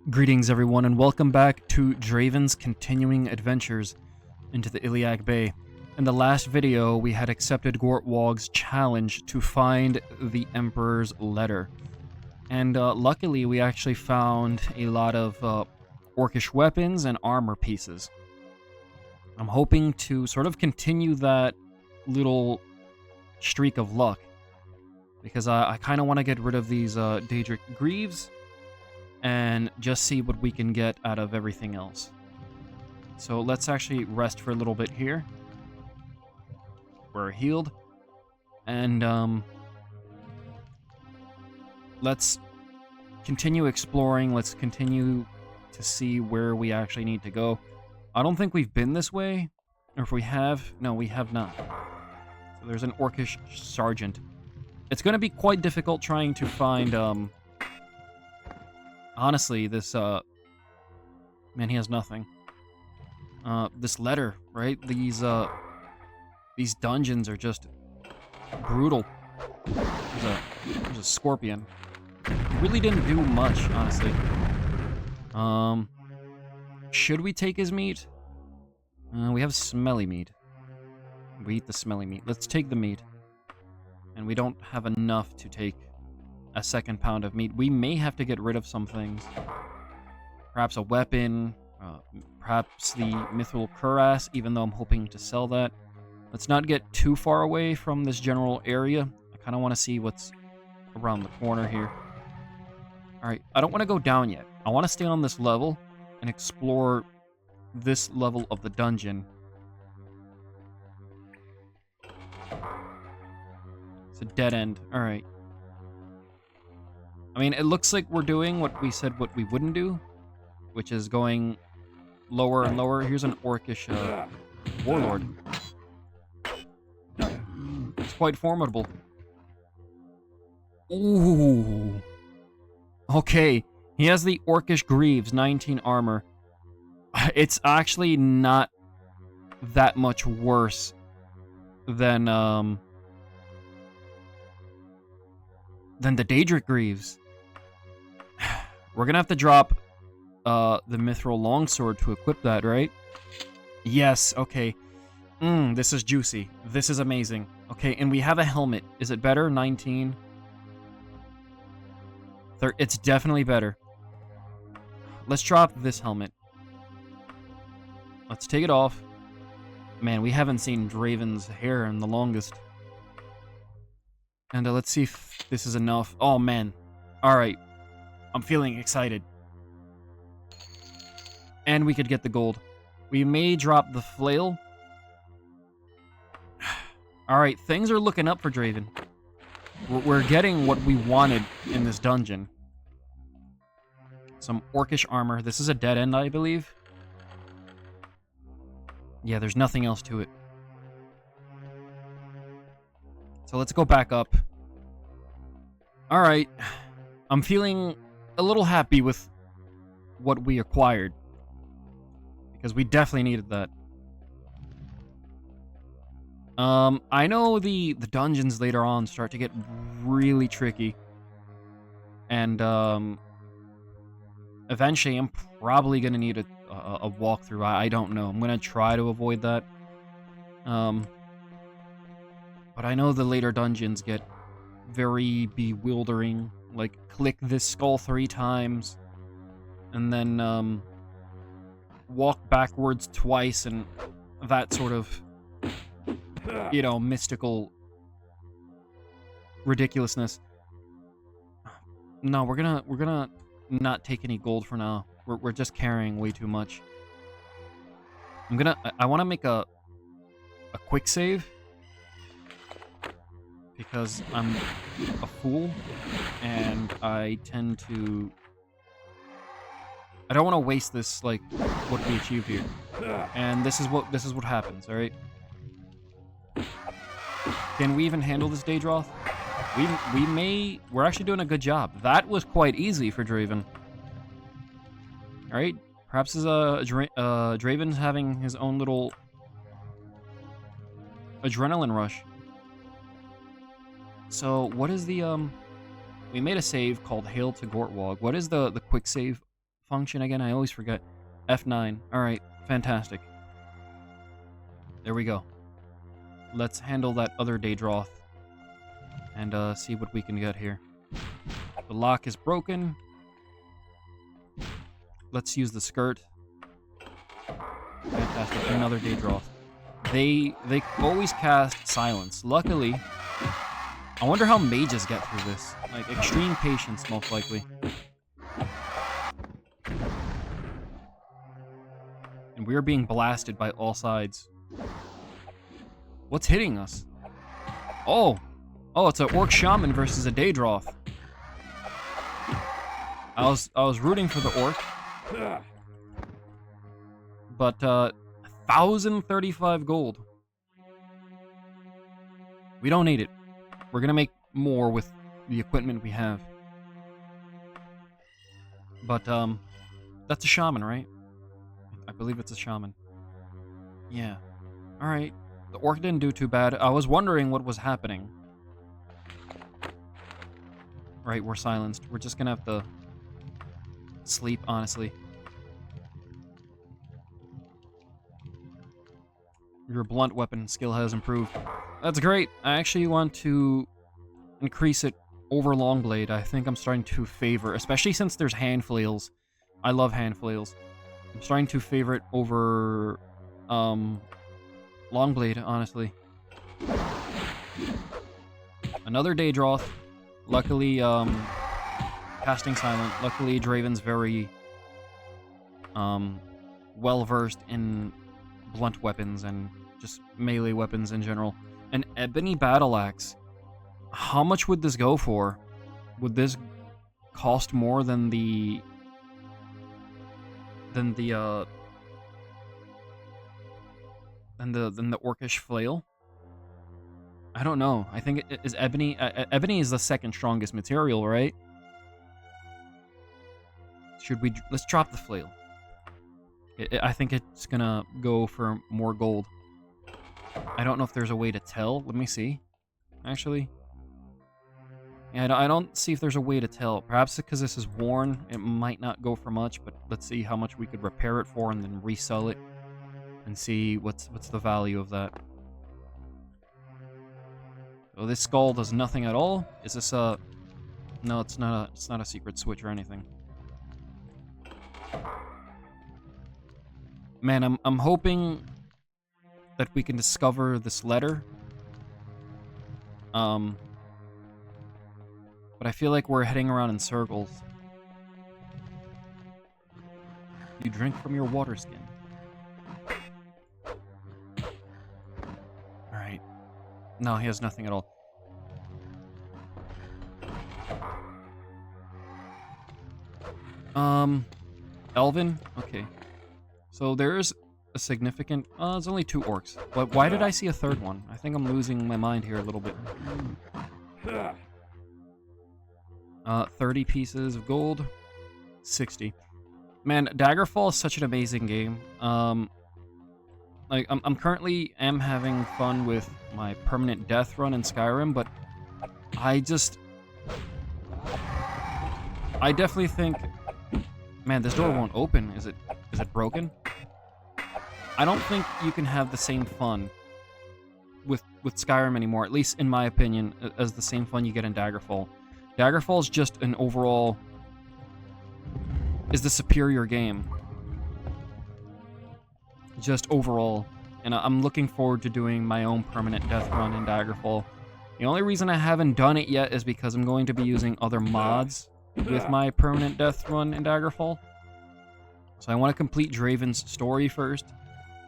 Greetings everyone and welcome back to Draven's continuing adventures into the Iliac Bay. In the last video, we had accepted Gortwog's challenge to find the Emperor's letter. And luckily, we actually found a lot of orcish weapons and armor pieces. I'm hoping to sort of continue that little streak of luck, because I kind of want to get rid of these Daedric Greaves and just see what we can get out of everything else. So let's actually rest for a little bit here. We're healed. And let's continue exploring. Let's continue to see where we actually need to go. I don't think we've been this way. Or if we have, no, we have not. So there's an orcish sergeant. It's going to be quite difficult trying to find, honestly, this, man, he has nothing. This letter, right? These dungeons are just brutal. There's a scorpion. He really didn't do much, honestly. Should we take his meat? We have smelly meat. We eat the smelly meat. Let's take the meat. And we don't have enough to take a second pound of meat. We may have to get rid of some things. Perhaps a weapon, perhaps the mithril cuirass, even though I'm hoping to sell that. Let's not get too far away from this general area. I kind of want to see what's around the corner here. Alright, I don't want to go down yet. I want to stay on this level and explore this level of the dungeon. It's a dead end. Alright. I mean, it looks like we're doing what we said what we wouldn't do, which is going lower and lower. Here's an orcish warlord. It's quite formidable. Ooh. Okay, he has the orcish greaves, 19 armor. It's actually not that much worse than the Daedric Greaves. We're gonna have to drop the mithril longsword to equip that, right? Yes, okay. This is juicy. This is amazing. Okay, and we have a helmet. Is it better? 19. It's definitely better. Let's drop this helmet. Let's take it off. Man, we haven't seen Draven's hair in the longest. And let's see if this is enough. Oh, man. Alright. I'm feeling excited. And we could get the gold. We may drop the flail. Alright, things are looking up for Draven. We're getting what we wanted in this dungeon. Some orcish armor. This is a dead end, I believe. Yeah, there's nothing else to it. So let's go back up. Alright. I'm feeling a little happy with what we acquired, because we definitely needed that. I know the dungeons later on start to get really tricky. And, eventually I'm probably going to need a walkthrough. I don't know. I'm going to try to avoid that. But I know the later dungeons get very bewildering. Like, click this skull 3 times, and then, walk backwards twice, and that sort of, you know, mystical ridiculousness. No, we're gonna not take any gold for now. We're just carrying way too much. I want to make a quick save, because I'm a fool, and I tend to... I don't want to waste this, like, what we achieved here. And this is what happens, alright? Can we even handle this Daedroth? We're actually doing a good job. That was quite easy for Draven. Alright, perhaps Draven's having his own little adrenaline rush. So, what is the, we made a save called Hail to Gortwog. What is the quick save function again? I always forget. F9. Alright, fantastic. There we go. Let's handle that other Daedroth and see what we can get here. The lock is broken. Let's use the skirt. Fantastic. Another Daedroth. They always cast silence. Luckily, I wonder how mages get through this. Like, extreme patience, most likely. And we're being blasted by all sides. What's hitting us? Oh! Oh, it's an Orc Shaman versus a Daedroth. I was rooting for the Orc. But, 1,035 gold. We don't need it. We're gonna make more with the equipment we have. But, that's a shaman, right? I believe it's a shaman. Yeah. Alright. The orc didn't do too bad. I was wondering what was happening. Right, we're silenced. We're just gonna have to sleep, honestly. Your blunt weapon skill has improved. That's great. I actually want to increase it over long blade. I think I'm starting to favor, especially since there's hand flails. I love hand flails. I'm starting to favor it over long blade, honestly. Another Daedroth. Luckily, casting silent. Luckily, Draven's very well versed in blunt weapons and just melee weapons in general. An ebony battle axe. How much would this go for? Would this cost more than the orcish flail? I don't know. I think it is ebony. Ebony is the second strongest material, right? Should we? Let's drop the flail. I think it's gonna go for more gold. I don't know if there's a way to tell. Let me see. Actually, yeah, I don't see if there's a way to tell. Perhaps because this is worn, it might not go for much. But let's see how much we could repair it for, and then resell it, and see what's the value of that. So this skull does nothing at all. Is this a? No, it's not a secret switch or anything. Man, I'm hoping that we can discover this letter. But I feel like we're heading around in circles. You drink from your water skin. Alright. No, he has nothing at all. Elven? Okay. So there's a significant... it's only 2 orcs. But why did I see a third one? I think I'm losing my mind here a little bit. 30 pieces of gold. 60. Man, Daggerfall is such an amazing game. Like, I'm currently having fun with my permanent death run in Skyrim, but I definitely think... Man, this door won't open. Is it broken? I don't think you can have the same fun with Skyrim anymore, at least in my opinion, as the same fun you get in Daggerfall. Daggerfall is just an overall... is the superior game. Just overall. And I'm looking forward to doing my own permanent death run in Daggerfall. The only reason I haven't done it yet is because I'm going to be using other mods with my permanent death run in Daggerfall. So I want to complete Draven's story first,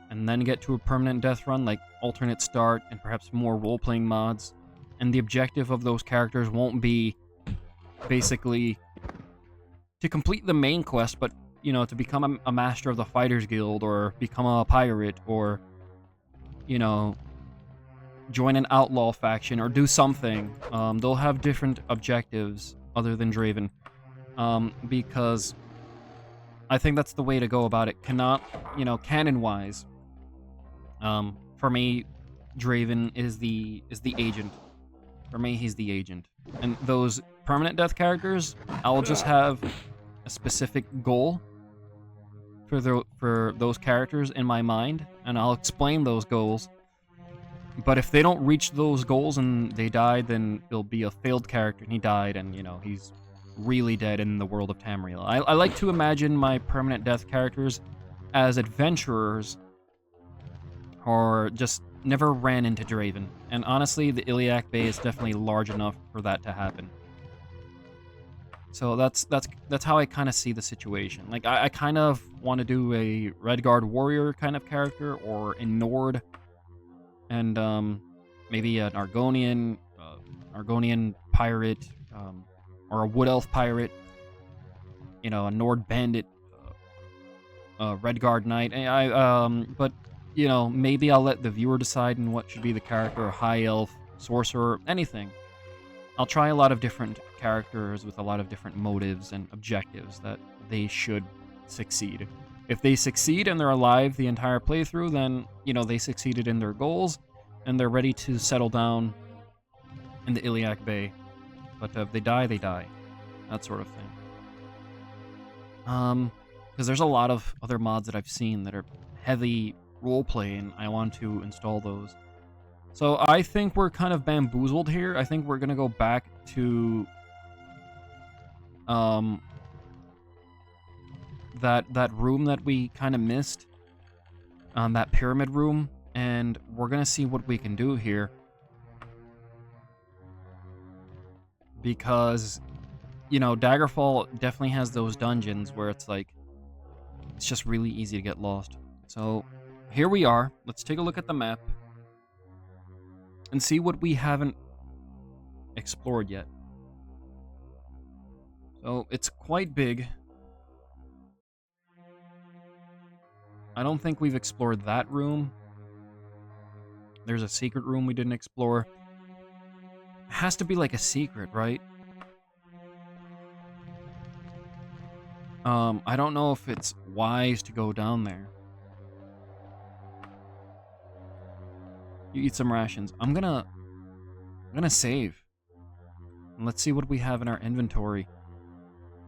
and then get to a permanent death run, like alternate start and perhaps more role-playing mods. And the objective of those characters won't be basically to complete the main quest, but, you know, to become a master of the Fighters Guild, or become a pirate, or, you know, join an outlaw faction, or do something. They'll have different objectives other than Draven, because I think that's the way to go about it. Cannot, you know, canon-wise, for me, Draven is the agent. For me, he's the agent. And those permanent death characters, I'll just have a specific goal for those characters in my mind, and I'll explain those goals. But if they don't reach those goals and they die, then it'll be a failed character, and he died, and, you know, he's really dead in the world of Tamriel. I like to imagine my permanent death characters as adventurers, or just never ran into Draven. And honestly, the Iliac Bay is definitely large enough for that to happen. So that's how I kind of see the situation. Like, I kind of want to do a Redguard warrior kind of character, or a Nord, and maybe an Argonian pirate, or a Wood Elf pirate. You know, a Nord bandit, a Redguard knight. But you know, maybe I'll let the viewer decide on what should be the character: a High Elf, sorcerer, anything. I'll try a lot of different characters with a lot of different motives and objectives that they should succeed. If they succeed and they're alive the entire playthrough, then, you know, they succeeded in their goals, and they're ready to settle down in the Iliac Bay. But if they die, they die. That sort of thing. Because there's a lot of other mods that I've seen that are heavy roleplay, and I want to install those. So I think we're kind of bamboozled here. I think we're gonna go back to that room that we kind of missed, that pyramid room, and we're gonna see what we can do here. Because, you know, Daggerfall definitely has those dungeons where it's like, it's just really easy to get lost. So here we are. Let's take a look at the map and see what we haven't explored yet. So it's quite big. I don't think we've explored that room. There's a secret room we didn't explore. It has to be like a secret, right? I don't know if it's wise to go down there. You eat some rations. I'm gonna save. And let's see what we have in our inventory.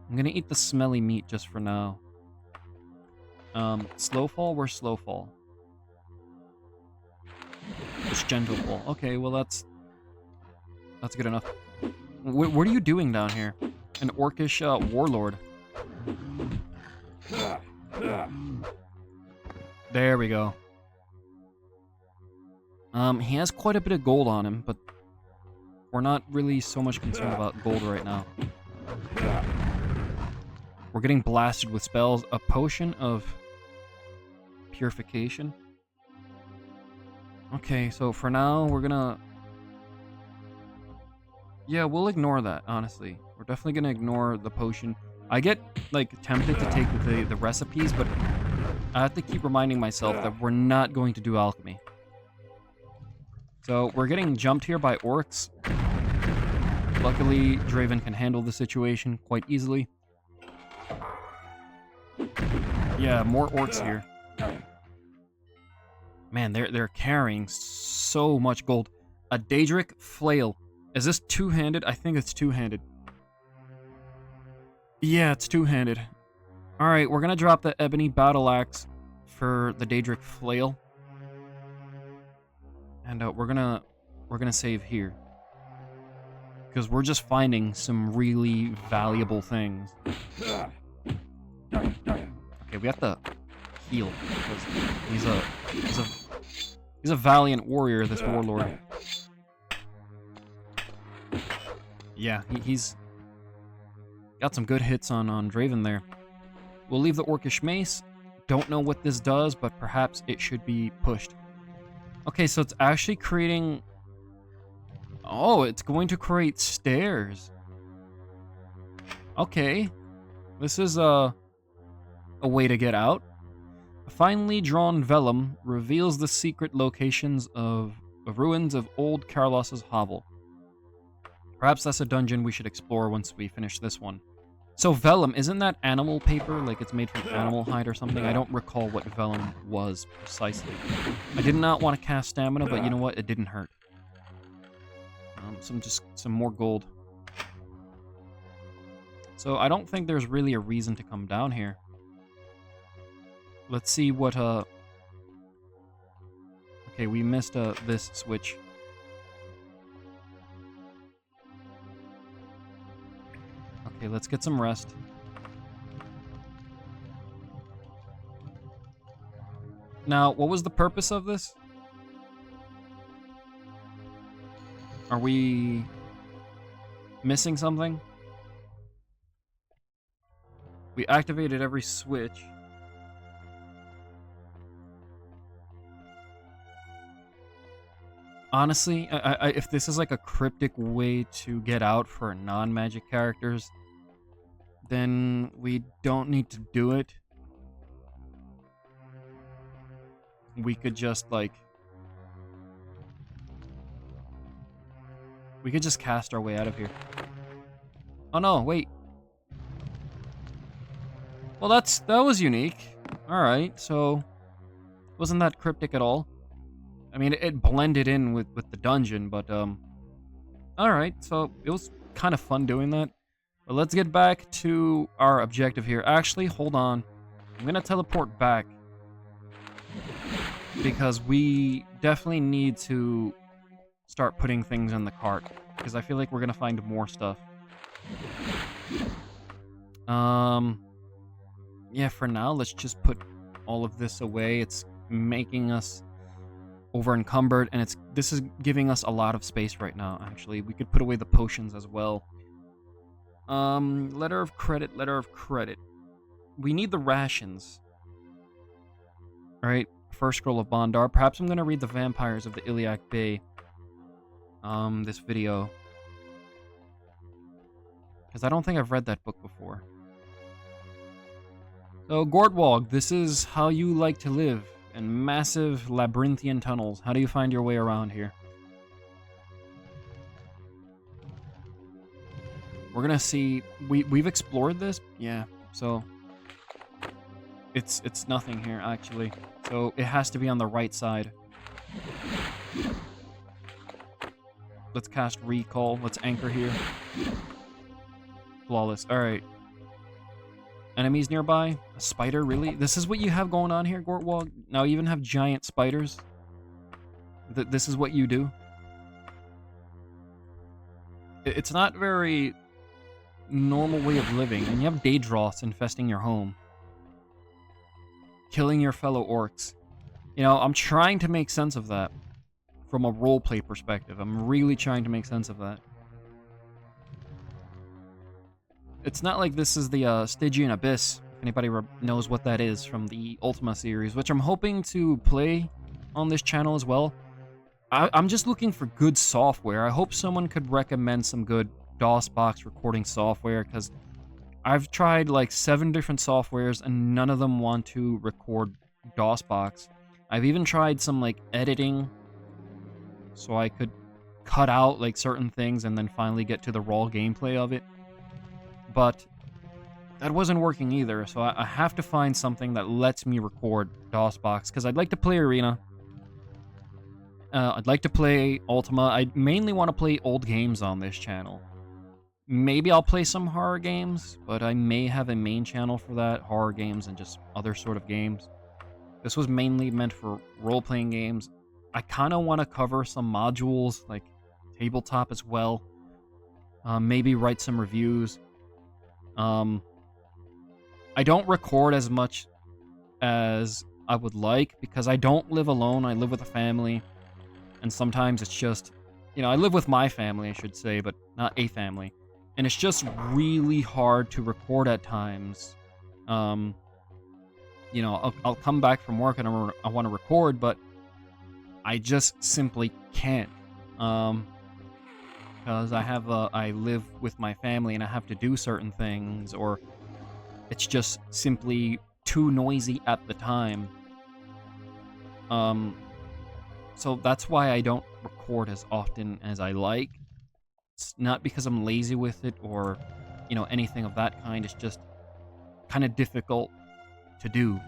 I'm gonna eat the smelly meat just for now. Slow fall? Where's slow fall? It's gentle fall. Okay, well that's good enough. What are you doing down here? An orcish warlord. There we go. He has quite a bit of gold on him, but we're not really so much concerned about gold right now. We're getting blasted with spells. A potion of purification. Okay, so for now, we're gonna... Yeah, we'll ignore that, honestly. We're definitely gonna ignore the potion. I get, like, tempted to take the recipes, but I have to keep reminding myself that we're not going to do alchemy. So, we're getting jumped here by orcs. Luckily, Draven can handle the situation quite easily. Yeah, more orcs here. Man, they're carrying so much gold. A Daedric flail. Is this two-handed? I think it's two-handed. Yeah, it's two-handed. Alright, we're gonna drop the ebony battle axe for the Daedric flail. And we're gonna save here. Because we're just finding some really valuable things. Okay, we have to heal. Because he's a valiant warrior, this warlord. Yeah, he's got some good hits on Draven there. We'll leave the orcish mace. Don't know what this does, but perhaps it should be pushed. Okay, so it's actually creating... Oh, it's going to create stairs. Okay. This is a way to get out. A finely drawn vellum reveals the secret locations of the ruins of old Carlos's hovel. Perhaps that's a dungeon we should explore once we finish this one. So vellum, isn't that animal paper? Like it's made from animal hide or something? I don't recall what vellum was precisely. I did not want to cast stamina, but you know what? It didn't hurt. Some more gold. So I don't think there's really a reason to come down here. Let's see what, okay, we missed, this switch. Okay, let's get some rest. Now, what was the purpose of this? Are we missing something? We activated every switch. Honestly, if this is like a cryptic way to get out for non-magic characters, then we don't need to do it. We could just, like... we could just cast our way out of here. Oh no, wait. Well, that was unique. Alright, so... wasn't that cryptic at all? I mean, it blended in with the dungeon, but, alright, so it was kind of fun doing that. But let's get back to our objective here. Actually, hold on. I'm gonna teleport back. Because we definitely need to start putting things in the cart. Because I feel like we're gonna find more stuff. Yeah, for now, let's just put all of this away. It's making us over encumbered, and this is giving us a lot of space right now, actually. We could put away the potions as well. Letter of credit, letter of credit. We need the rations. Alright, first scroll of Bondar. Perhaps I'm gonna read the Vampires of the Iliac Bay. This video. Because I don't think I've read that book before. So, Gortwog, this is how you like to live in massive labyrinthian tunnels. How do you find your way around here? We're gonna see... We've explored this? Yeah, so... It's nothing here, actually. So, it has to be on the right side. Let's cast Recall. Let's anchor here. Flawless. Alright. Enemies nearby? A spider, really? This is what you have going on here, Gortwog? Now you even have giant spiders? This is what you do? It's not very normal way of living, and you have Daedroths infesting your home. Killing your fellow orcs. You know, I'm trying to make sense of that. From a roleplay perspective. I'm really trying to make sense of that. It's not like this is the Stygian Abyss, if anybody knows what that is from the Ultima series, which I'm hoping to play on this channel as well. I'm just looking for good software. I hope someone could recommend some good DOSBox recording software, because I've tried like 7 different softwares and none of them want to record DOSBox. I've even tried some like editing, so I could cut out like certain things and then finally get to the raw gameplay of it. But that wasn't working either, so I have to find something that lets me record DOSBox, because I'd like to play Arena. I'd like to play Ultima. I mainly want to play old games on this channel. Maybe I'll play some horror games, but I may have a main channel for that, horror games and just other sort of games. This was mainly meant for role-playing games. I kind of want to cover some modules, like tabletop as well. Maybe write some reviews. I don't record as much as I would like, because I don't live alone. I live with a family, and sometimes it's just, you know, I live with my family, I should say, but not a family, and it's just really hard to record at times. You know, I'll come back from work and I want to record, but I just simply can't, because I live with my family and I have to do certain things, or it's just simply too noisy at the time. So that's why I don't record as often as I like. It's not because I'm lazy with it or, you know, anything of that kind. It's just kind of difficult to do.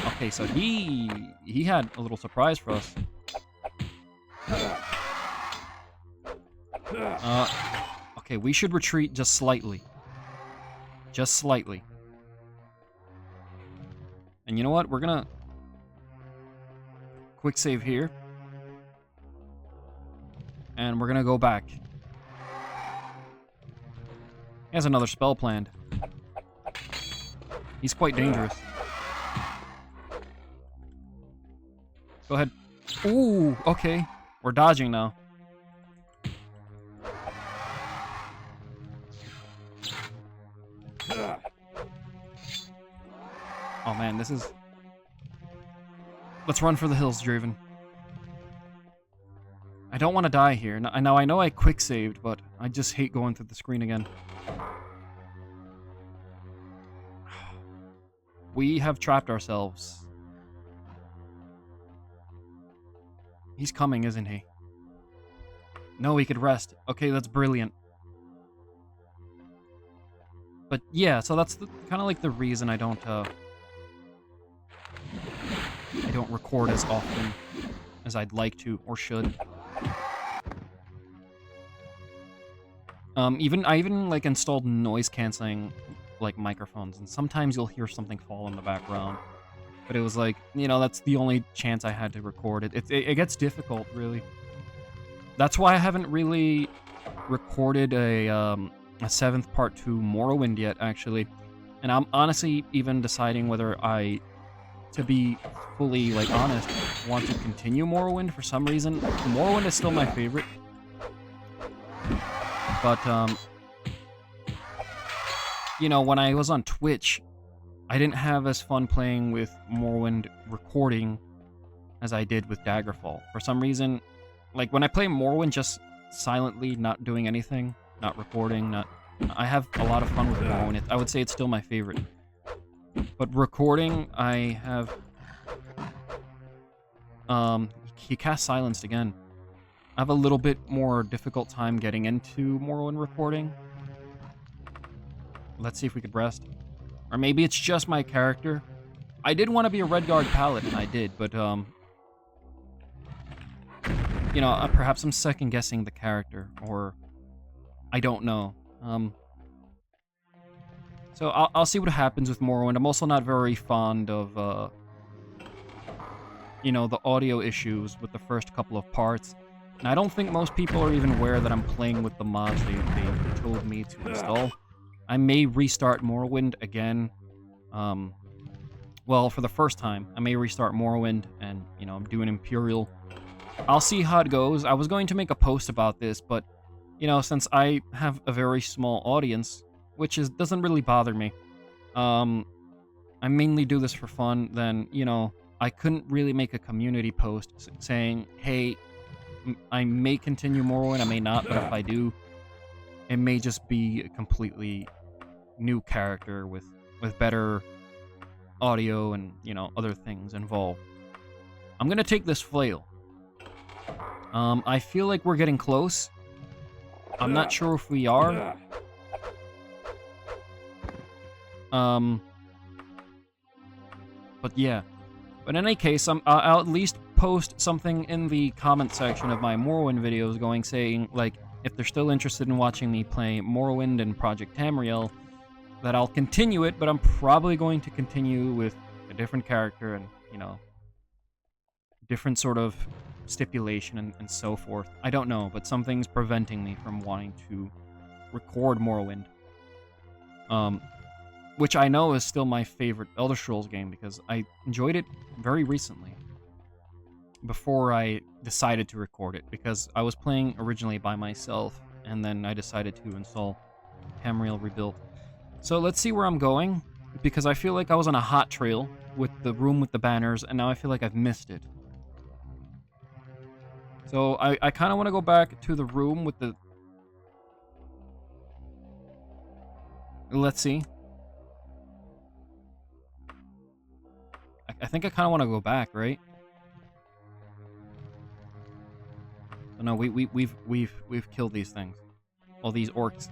Okay, so he had a little surprise for us. Okay, we should retreat just slightly. Just slightly. And you know what? We're gonna quick save here. And we're gonna go back. He has another spell planned. He's quite dangerous. Go ahead. Ooh, okay. We're dodging now. Oh man, this is... Let's run for the hills, Draven. I don't want to die here. Now I know I quick saved, but I just hate going through the screen again. We have trapped ourselves. He's coming, isn't he? No, he could rest. Okay, that's brilliant. But yeah, so that's kind of like the reason I don't record as often as I'd like to or should. I even like installed noise canceling like microphones, and sometimes you'll hear something fall in the background. But it was like, you know, that's the only chance I had to record it. It gets difficult, really. That's why I haven't really recorded a 7th part to Morrowind yet, actually. And I'm honestly even deciding whether I, to be fully, like, honest, want to continue Morrowind for some reason. Morrowind is still my favorite. But, you know, when I was on Twitch, I didn't have as fun playing with Morrowind recording as I did with Daggerfall. For some reason, like, when I play Morrowind just silently, not doing anything, not recording, I have a lot of fun with Morrowind. I would say it's still my favorite. But recording, I have... he cast Silenced again. I have a little bit more difficult time getting into Morrowind recording. Let's see if we could rest. Or maybe it's just my character. I did want to be a Redguard Paladin, I did, but, you know, perhaps I'm second-guessing the character, or I don't know. So I'll see what happens with Morrowind. I'm also not very fond of, you know, the audio issues with the first couple of parts. And I don't think most people are even aware that I'm playing with the mods they told me to install. I may restart Morrowind again. Well, for the first time, I may restart Morrowind and, you know, do an Imperial. I'll see how it goes. I was going to make a post about this, but, you know, since I have a very small audience, which doesn't really bother me, I mainly do this for fun, then, you know, I couldn't really make a community post saying, hey, I may continue Morrowind, I may not, but if I do, it may just be a completely new character with better audio and, you know, other things involved. I'm gonna take this flail. I feel like we're getting close. I'm not sure if we are. But yeah. But in any case, I'll at least post something in the comment section of my Morrowind videos saying, like, if they're still interested in watching me play Morrowind and Project Tamriel, that I'll continue it, but I'm probably going to continue with a different character and, you know, different sort of stipulation and so forth. I don't know, but something's preventing me from wanting to record Morrowind. Which I know is still my favorite Elder Scrolls game because I enjoyed it very recently. Before I decided to record it, because I was playing originally by myself, and then I decided to install Tamriel Rebuilt. So let's see where I'm going, because I feel like I was on a hot trail with the room with the banners, and now I feel like I've missed it. So I kind of want to go back to the room with the... Let's see. I think I kind of want to go back, right? No, we've killed these things. All these orcs.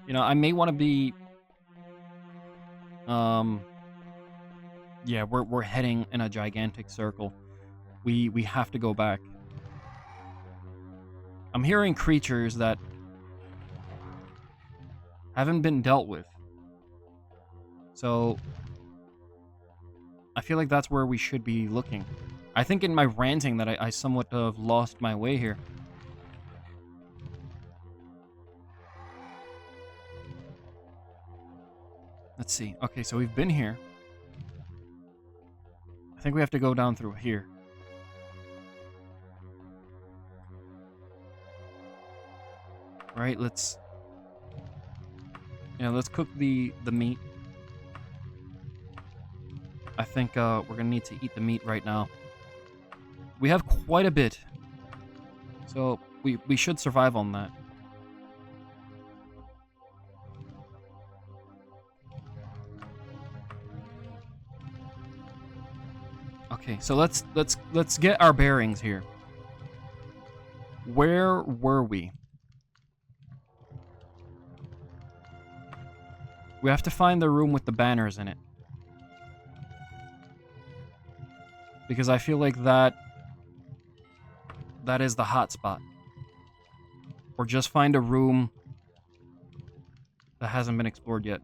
You know, I may want to be... Yeah, we're heading in a gigantic circle. We have to go back. I'm hearing creatures that haven't been dealt with. So I feel like that's where we should be looking. I think in my ranting that I somewhat have lost my way here. Let's see. Okay, so we've been here. I think we have to go down through here. Right, let's... Yeah, let's cook the meat. I think we're gonna need to eat the meat right now. We have quite a bit. So, we should survive on that. Okay, so let's get our bearings here. Where were we? We have to find the room with the banners in it. Because I feel like that is the hot spot. Or just find a room that hasn't been explored yet.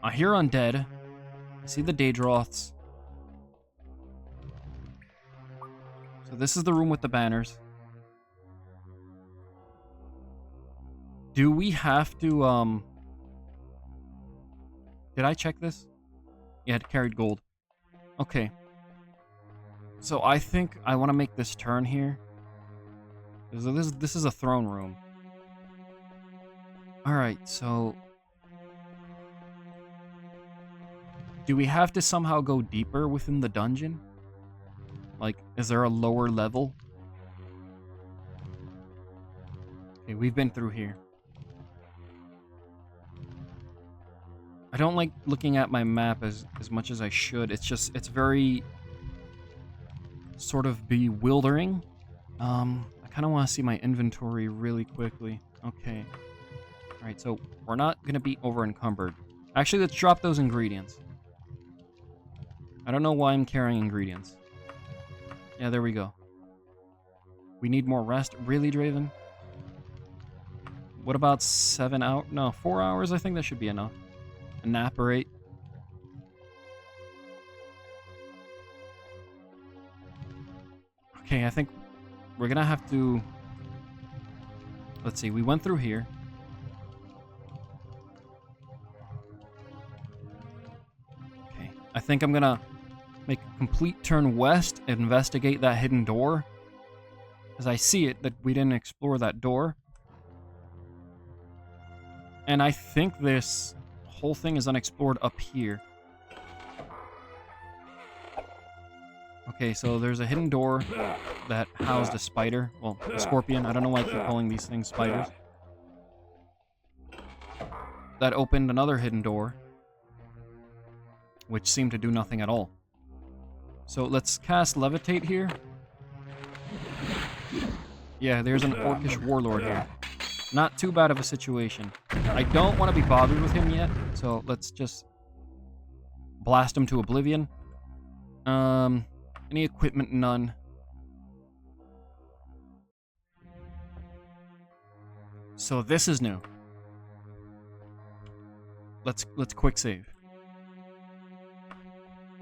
I hear undead. I see the Daedroths. So this is the room with the banners. Do we have to, Did I check this? Yeah, it carried gold. Okay. So I think I want to make this turn here. This is a throne room. Alright, so... Do we have to somehow go deeper within the dungeon? Like, is there a lower level? Okay, we've been through here. I don't like looking at my map as much as I should. It's just, it's very sort of bewildering. I kind of want to see my inventory really quickly. Okay. Alright, so we're not going to be over encumbered. Actually, let's drop those ingredients. I don't know why I'm carrying ingredients. Yeah, there we go. We need more rest. Really, Draven? What about 7 hours? No, 4 hours? I think that should be enough. A nap or 8. Okay, I think we're gonna have to... Let's see, we went through here. Okay, I think I'm gonna make a complete turn west and investigate that hidden door. Because I see it, that we didn't explore that door. And I think this whole thing is unexplored up here. Okay, so there's a hidden door that housed a spider. Well, a scorpion. I don't know why I keep calling these things spiders. That opened another hidden door, which seemed to do nothing at all. So let's cast Levitate here. Yeah, there's an orcish warlord here. Not too bad of a situation. I don't want to be bothered with him yet, so let's just blast him to oblivion. Any equipment? None. So this is new. Let's quick save.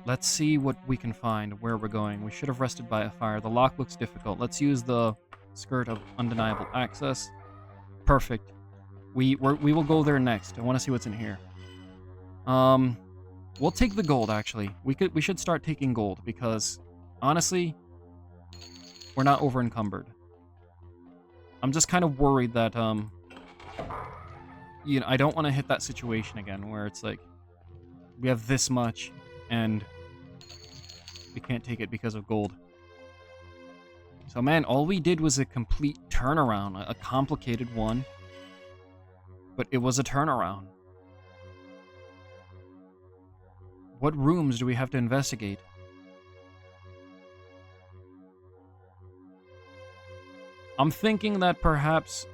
Let's see what we can find, where we're going. We should have rested by a fire. The lock looks difficult. Let's use the skirt of undeniable access. Perfect. We will go there next. I want to see what's in here. We'll take the gold, actually. We should start taking gold, because, honestly, we're not over encumbered. I'm just kind of worried that, you know, I don't want to hit that situation again, where it's like, we have this much, and we can't take it because of gold. So, man, all we did was a complete turnaround, a complicated one, but it was a turnaround. What rooms do we have to investigate? I'm thinking that perhaps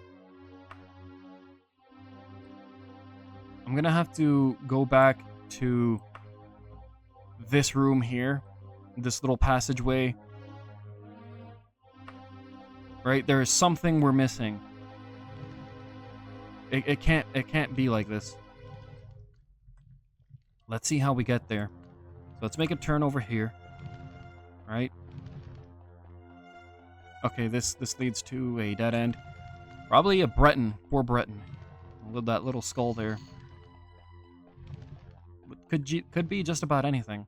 I'm gonna have to go back to this room here, this little passageway. Right, there is something we're missing. It can't be like this. Let's see how we get there. So let's make a turn over here. Right? Okay, this leads to a dead end. Probably a Breton. Poor Breton. With that little skull there. Could be just about anything.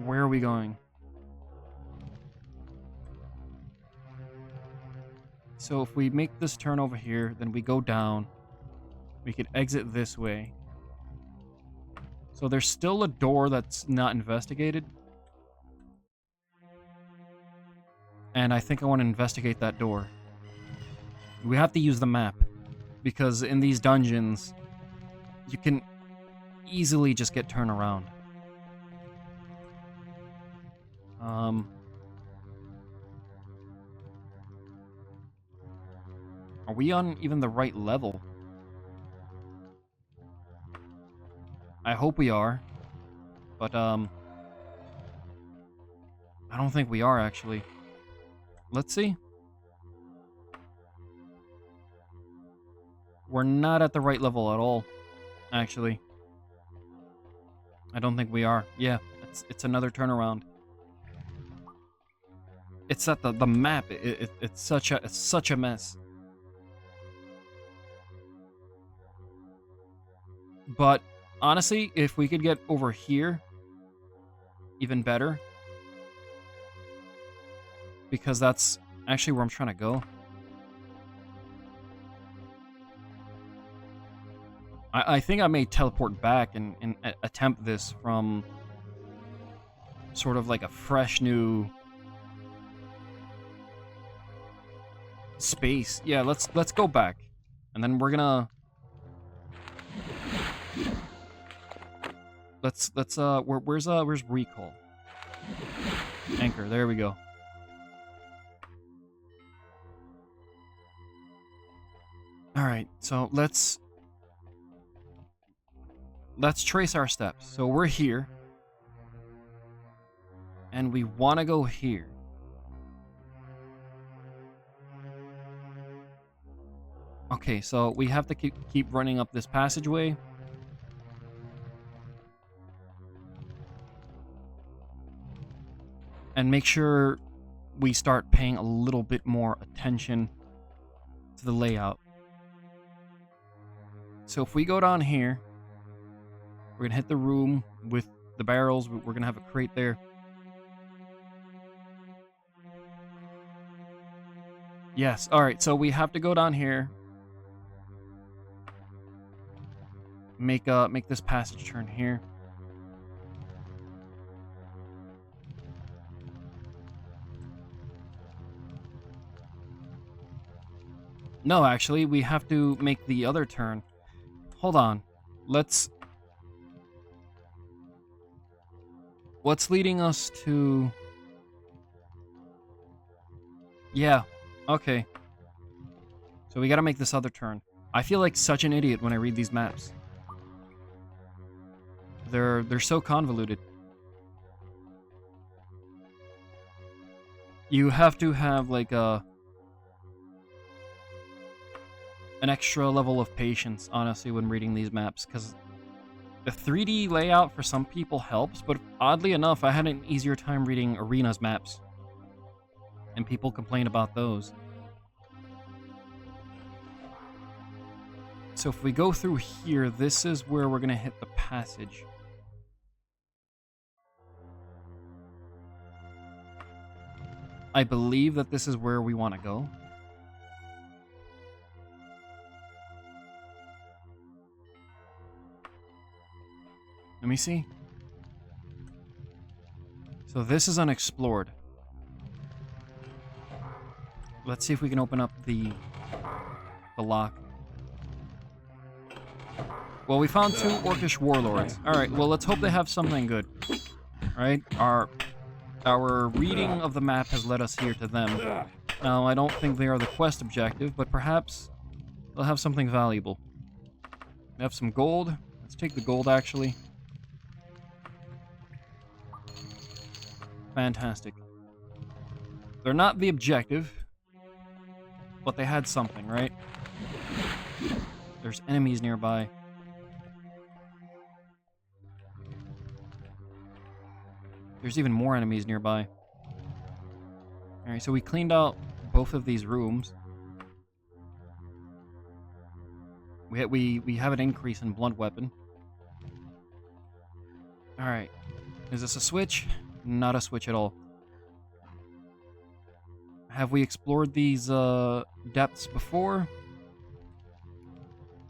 Where are we going? So if we make this turn over here, then we go down. We could exit this way. So there's still a door that's not investigated. And I think I want to investigate that door. We have to use the map. Because in these dungeons, you can easily just get turned around. Are we on even the right level? I hope we are. But, I don't think we are, actually. Let's see. We're not at the right level at all, actually. I don't think we are. Yeah, it's another turnaround. It's that the map. It's such a mess. But honestly, if we could get over here, even better. Because that's actually where I'm trying to go. I think I may teleport back and attempt this from sort of like a fresh new space. Yeah, let's go back. And then we're gonna where's recall? Anchor, there we go. Alright, so let's trace our steps. So we're here. And we want to go here. Okay, so we have to keep running up this passageway. And make sure we start paying a little bit more attention to the layout. So if we go down here, we're going to hit the room with the barrels. We're going to have a crate there. Yes, alright, so we have to go down here. Make this passage turn here. No, actually, we have to make the other turn. Hold on. What's leading us to... Yeah, okay. So we gotta make this other turn. I feel like such an idiot when I read these maps. They're so convoluted. You have to have like an extra level of patience, honestly, when reading these maps, because the 3D layout for some people helps, but oddly enough, I had an easier time reading Arena's maps. And people complain about those. So if we go through here, this is where we're going to hit the passage. I believe that this is where we want to go. Let me see. So this is unexplored. Let's see if we can open up the lock. Well, we found 2 orcish warlords. Alright, well, let's hope they have something good. Alright, our reading of the map has led us here to them. Now, I don't think they are the quest objective, but perhaps they'll have something valuable. They have some gold. Let's take the gold, actually. Fantastic. They're not the objective, but they had something, right? There's enemies nearby. There's even more enemies nearby. Alright, so we cleaned out both of these rooms. We have an increase in blunt weapon. Alright. Is this a switch? Not a switch at all. Have we explored these depths before?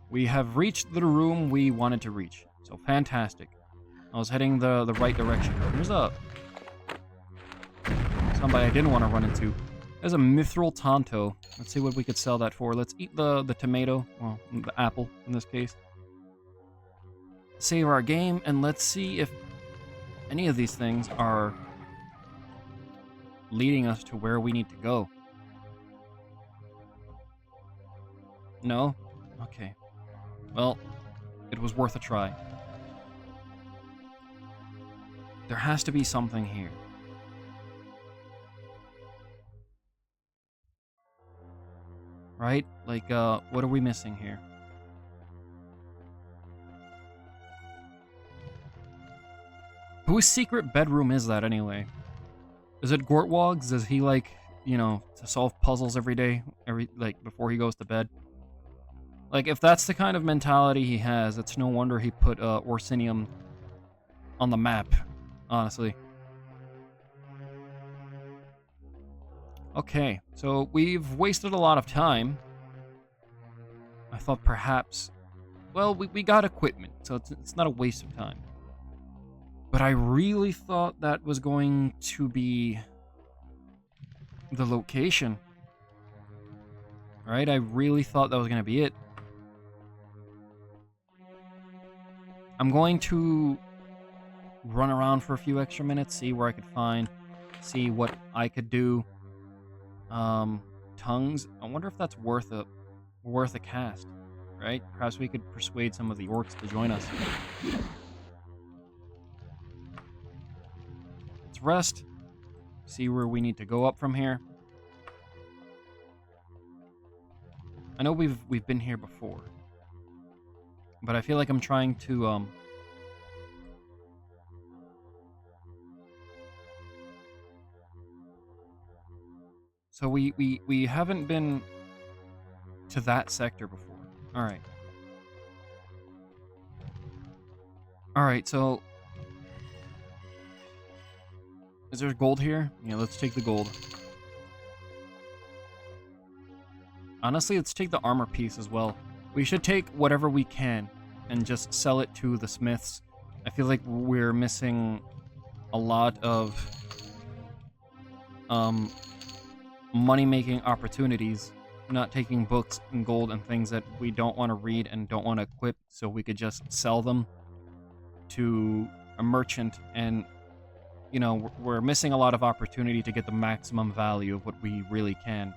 We have reached the room we wanted to reach. So fantastic. I was heading the right direction. There's somebody I didn't want to run into. There's a mithril tonto. Let's see what we could sell that for. Let's eat the tomato. Well, the apple in this case. Save our game, and let's see if any of these things are leading us to where we need to go. No? Okay. Well, it was worth a try. There has to be something here. Right? Like, what are we missing here? Whose secret bedroom is that, anyway? Is it Gortwog's? Does he, like, you know, to solve puzzles every day? Before he goes to bed? Like, if that's the kind of mentality he has, it's no wonder he put, Orsinium on the map, honestly. Okay, so we've wasted a lot of time. I thought perhaps... Well, we got equipment, so it's not a waste of time. But I really thought that was going to be the location. Right? I really thought that was going to be it. I'm going to run around for a few extra minutes, see where I could find, see what I could do. Tongues. I wonder if that's worth a cast, right? Perhaps we could persuade some of the orcs to join us. Let's rest. See where we need to go up from here. I know we've been here before, but I feel like I'm trying to So we haven't been to that sector before. Alright. Alright, so... Is there gold here? Yeah, let's take the gold. Honestly, let's take the armor piece as well. We should take whatever we can and just sell it to the smiths. I feel like we're missing a lot of money-making opportunities, not taking books and gold and things that we don't want to read and don't want to equip, so we could just sell them to a merchant, and, you know, we're missing a lot of opportunity to get the maximum value of what we really can.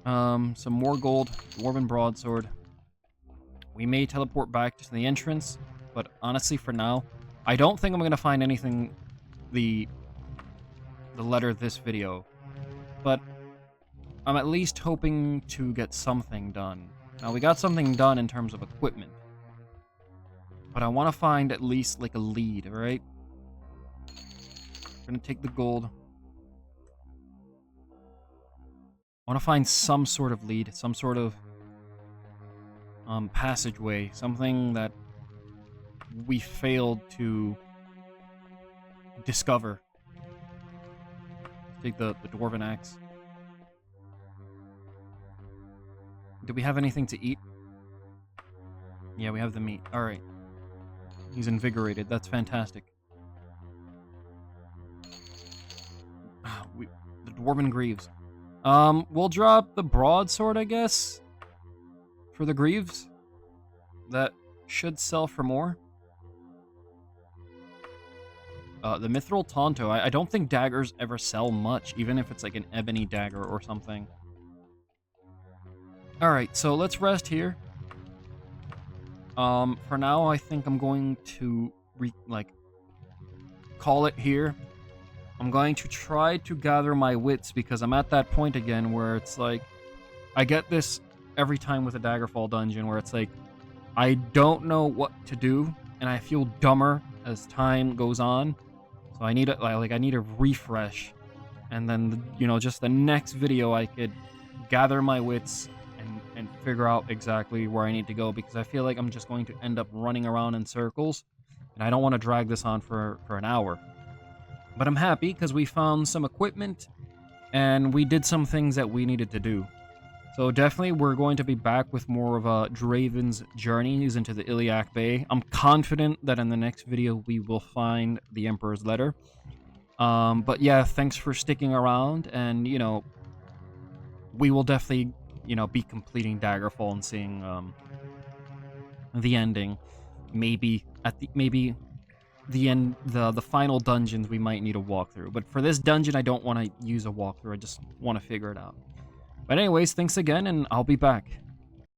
Some more gold, Dwarven Broadsword. We may teleport back to the entrance, but honestly, for now, I don't think I'm going to find anything the letter this video, but I'm at least hoping to get something done. Now, we got something done in terms of equipment, but I want to find at least, like, a lead, alright? We're going to take the gold. I want to find some sort of lead, some sort of passageway, something that we failed to discover. Take the dwarven axe. Do we have anything to eat? Yeah, we have the meat. Alright. He's invigorated. That's fantastic. The dwarven greaves. We'll drop the broadsword, I guess, for the greaves. That should sell for more. The mithril tonto. I don't think daggers ever sell much, even if it's like an ebony dagger or something. Alright, so let's rest here. For now, I think I'm going to call it here. I'm going to try to gather my wits because I'm at that point again where it's like I get this every time with a Daggerfall dungeon where it's like I don't know what to do and I feel dumber as time goes on. So I need a refresh, and then just the next video I could gather my wits and figure out exactly where I need to go, because I feel like I'm just going to end up running around in circles and I don't want to drag this on for an hour. But I'm happy because we found some equipment and we did some things that we needed to do. So definitely we're going to be back with more of a Draven's journeys into the Iliac Bay. I'm confident that in the next video we will find the Emperor's letter. But yeah, thanks for sticking around, and we will definitely be completing Daggerfall and seeing the ending. Maybe the end, the final dungeons we might need a walkthrough. But for this dungeon, I don't want to use a walkthrough. I just want to figure it out. But anyways, thanks again, and I'll be back.